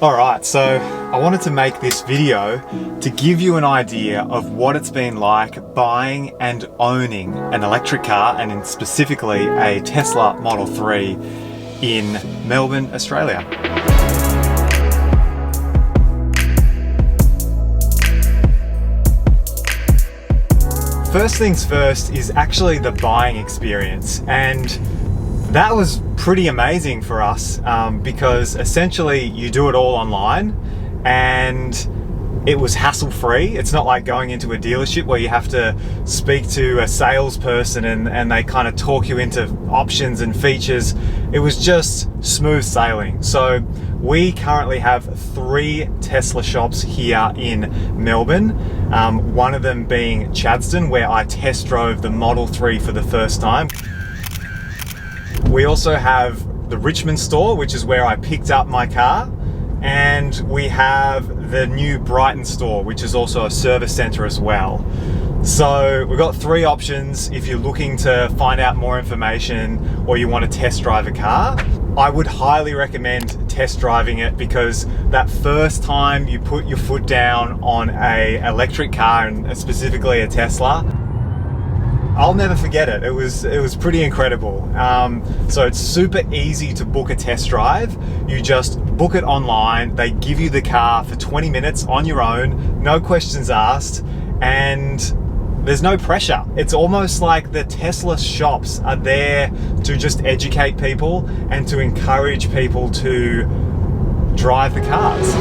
Alright, so I wanted to make this video to give you an idea of what it's been like buying and owning an electric car, and specifically a Tesla Model 3 in Melbourne, Australia. First things first is actually the buying experience, and that was pretty amazing for us because essentially you do it all online and it was hassle-free. It's not like going into a dealership where you have to speak to a salesperson and they kind of talk you into options and features. It was just smooth sailing. So we currently have 3 Tesla shops here in Melbourne. One of them being Chadstone, where I test drove the Model 3 for the first time. We also have the Richmond store, which is where I picked up my car. And we have the new Brighton store, which is also a service center as well. So we've got 3 options if you're looking to find out more information or you want to test drive a car. I would highly recommend test driving it, because that first time you put your foot down on an electric car, and specifically a Tesla, I'll never forget it. It was pretty incredible. So it's super easy to book a test drive. You just book it online. They give you the car for 20 minutes on your own, no questions asked, and there's no pressure. It's almost like the Tesla shops are there to just educate people and to encourage people to drive the cars.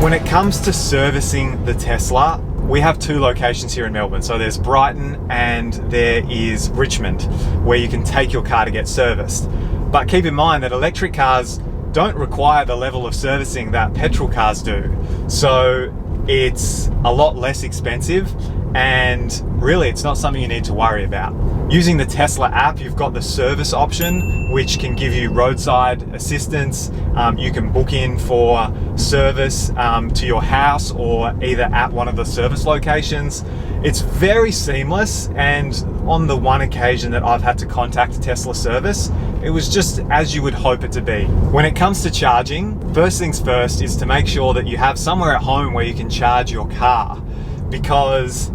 When it comes to servicing the Tesla, we have 2 locations here in Melbourne. So there's Brighton and there is Richmond, where you can take your car to get serviced. But keep in mind that electric cars don't require the level of servicing that petrol cars do. So it's a lot less expensive, and really it's not something you need to worry about. Using the Tesla app, you've got the service option, which can give you roadside assistance. You can book in for service to your house or either at one of the service locations. It's very seamless, and on the one occasion that I've had to contact a Tesla service, it was just as you would hope it to be. When it comes to charging, first things first is to make sure that you have somewhere at home where you can charge your car, because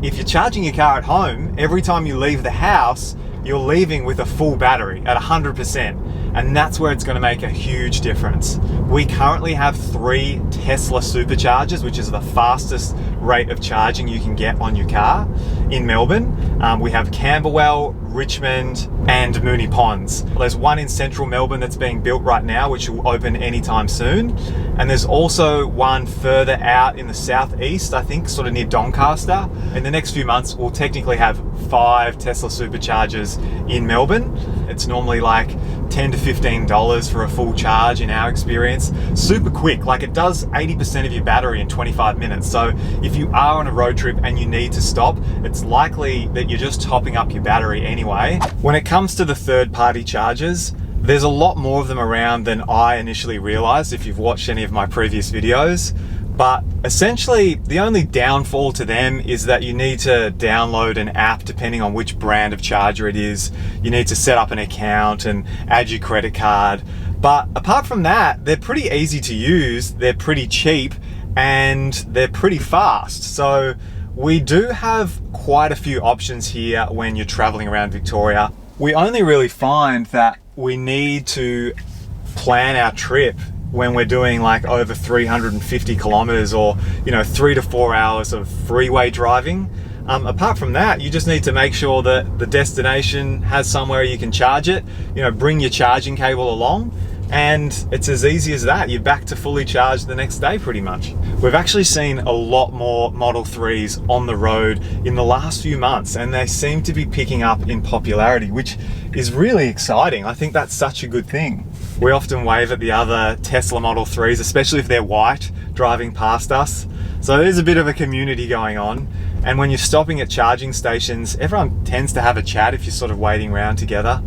if you're charging your car at home, every time you leave the house, you're leaving with a full battery at 100%, and that's where it's going to make a huge difference. We currently have 3 Tesla superchargers, which is the fastest rate of charging you can get on your car in Melbourne. We have Camberwell, Richmond, and Moonee Ponds. There's one in central Melbourne that's being built right now, which will open anytime soon. And there's also one further out in the southeast, I think, sort of near Doncaster. In the next few months, we'll technically have 5 Tesla superchargers in Melbourne. It's normally like $10 to $15 for a full charge in our experience. Super quick, like it does 80% of your battery in 25 minutes. So if you are on a road trip and you need to stop, it's likely that you're just topping up your battery anyway. When it comes to the third-party chargers, there's a lot more of them around than I initially realized if you've watched any of my previous videos. But essentially, the only downfall to them is that you need to download an app depending on which brand of charger it is. You need to set up an account and add your credit card. But apart from that, they're pretty easy to use, they're pretty cheap, and they're pretty fast. So we do have quite a few options here when you're traveling around Victoria. We only really find that we need to plan our trip when we're doing like over 350 kilometers or 3 to 4 hours of freeway driving. Apart from that, you just need to make sure that the destination has somewhere you can charge it. Bring your charging cable along, and it's as easy as that. You're back to fully charged the next day pretty much. We've actually seen a lot more Model 3s on the road in the last few months, and they seem to be picking up in popularity, which is really exciting. I think that's such a good thing. We often wave at the other Tesla Model 3s, especially if they're white, driving past us. So there's a bit of a community going on. And when you're stopping at charging stations, everyone tends to have a chat if you're sort of waiting around together.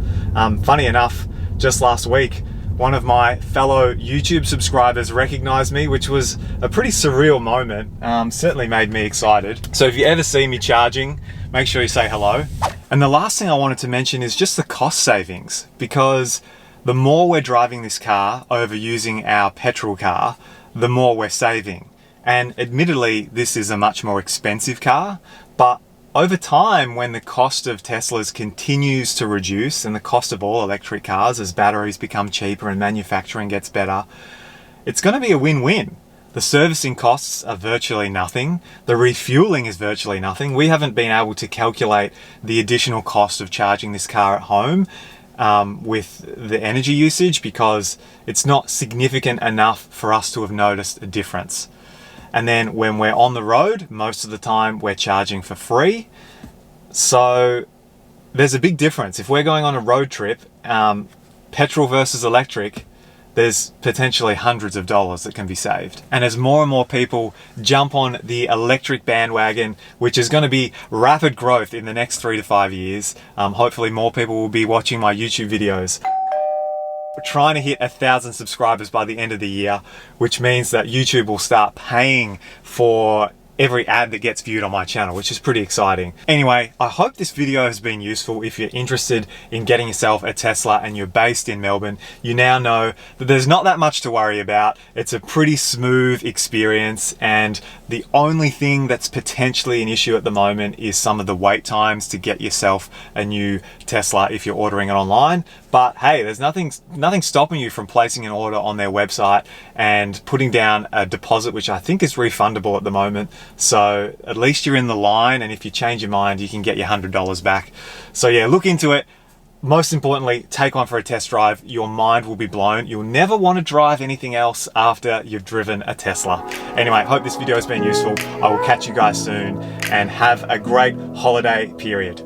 Funny enough, just last week, one of my fellow YouTube subscribers recognized me, which was a pretty surreal moment. Certainly made me excited. So if you ever see me charging, make sure you say hello. And the last thing I wanted to mention is just the cost savings, because the more we're driving this car over using our petrol car, the more we're saving. And admittedly, this is a much more expensive car, but over time, when the cost of Teslas continues to reduce, and the cost of all electric cars as batteries become cheaper and manufacturing gets better, it's going to be a win-win. The servicing costs are virtually nothing. The refueling is virtually nothing. We haven't been able to calculate the additional cost of charging this car at home with the energy usage, because it's not significant enough for us to have noticed a difference. And then when we're on the road, most of the time we're charging for free. So there's a big difference. If we're going on a road trip, petrol versus electric, there's potentially hundreds of dollars that can be saved. And as more and more people jump on the electric bandwagon, which is going to be rapid growth in the next 3 to 5 years, hopefully more people will be watching my YouTube videos. We're trying to hit 1,000 subscribers by the end of the year, which means that YouTube will start paying for every ad that gets viewed on my channel, which is pretty exciting. Anyway, I hope this video has been useful. If you're interested in getting yourself a Tesla and you're based in Melbourne, you now know that there's not that much to worry about. It's a pretty smooth experience, and the only thing that's potentially an issue at the moment is some of the wait times to get yourself a new Tesla if you're ordering it online. But hey, there's nothing stopping you from placing an order on their website and putting down a deposit, which I think is refundable at the moment. So at least you're in the line, and if you change your mind, you can get your $100 back. So yeah, look into it. Most importantly, take one for a test drive. Your mind will be blown. You'll never want to drive anything else after you've driven a Tesla. Anyway, hope this video has been useful. I will catch you guys soon, and have a great holiday period.